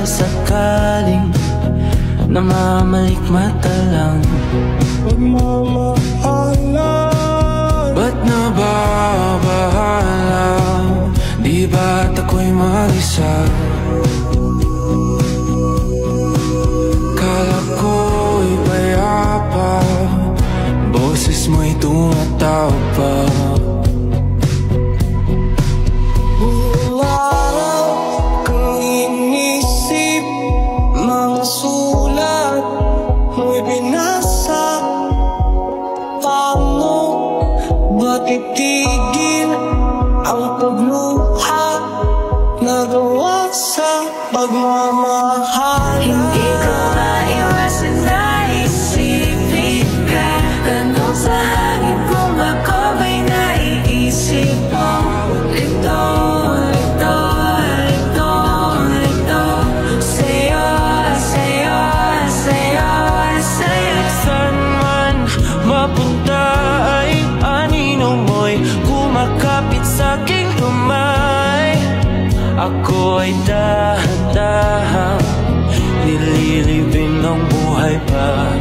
sakaling namamalikmata lang. Pagmamahalan, ba't nababahala? Di ba't ako'y mag-isa? Kala ko'y payapa, boses mo'y tumatawag pa. Titigil ang pagluha, nagawa sa pagmamahal. Hindi ko maiwasan na isipin ka, tanong sa hangin kung ako ba'y naiisip mo. Lito, lito, lito, lito, sa'yo, sa'yo, sa'yo, sa'yo. Saan man mapunta ay anino mo'y kumakapit sa'king kamay. Ako ay dahan-dahan nililibing ng buhay pa.